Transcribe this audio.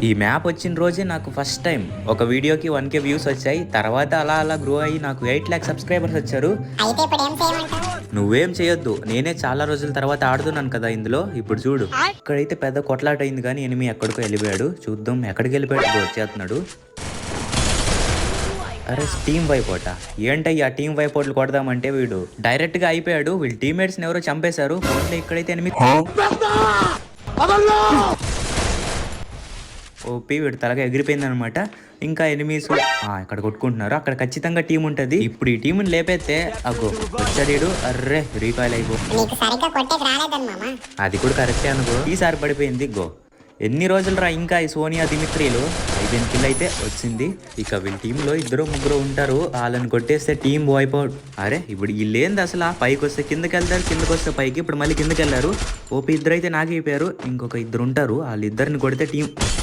ఈ మ్యాప్ వచ్చిన రోజే నాకు ఫస్ట్ టైం ఒక వీడియోకి 1K వ్యూస్ వచ్చాయి. తర్వాత అలా అలా గ్రో అయ్యి నాకు 8 లాక్ సబ్స్క్రైబర్స్ వచ్చారు. నువ్వేం చేయొద్దు, నేనే చాలా రోజుల తర్వాత ఆడుతున్నాను కదా ఇందులో. ఇప్పుడు చూడు, ఇక్కడైతే పెద్ద కొట్లాట అయింది కానీ ఎనిమి ఎక్కడికో వెళ్ళిపోయాడు. చూద్దాం ఎక్కడికి వెళ్ళిపోయాడు. వచ్చేస్తున్నాడు. అరే టీమ్ వైపోట ఏంటయ్యా, టీమ్ వైపోట్లు కొడదామంటే వీడు డైరెక్ట్ గా అయిపోయాడు. వీళ్ళు టీమ్మేట్స్ ఎవరో చంపేశారు. ఇక్కడైతే ఎనిమి ఓపి వీడు తలగా ఎగిరిపోయింది అనమాట. ఇంకా ఎనిమీస్ ఇక్కడ కొట్టుకుంటున్నారు. అక్కడ ఖచ్చితంగా టీం ఉంటది. ఇప్పుడు ఈ టీంని లేపైతే అగో వచ్చాడు. అర్రే రీకాయిల్ అయిపో. అది కూడా కరెక్టే అనుకో. ఈసారి పడిపోయింది. గో ఎన్ని రోజులు రా ఇంకా ఈ సోనియా దిమిత్రీలు. 5 కిల్ అయితే వచ్చింది. ఇక వీళ్ళ టీంలో 2-3 ఉంటారు. వాళ్ళని కొట్టేస్తే టీం వైప్ అవుట్. అరే ఇప్పుడు వీళ్ళేంది అసలు, పైకి వస్తే కిందకి వెళ్తారు, కిందకి వస్తే పైకి. ఇప్పుడు మళ్ళీ కిందకి వెళ్ళారు. ఓపి 2 అయితే నాకైపోయారు. ఇంకొక 2 ఉంటారు. వాళ్ళిద్దరిని కొడితే టీం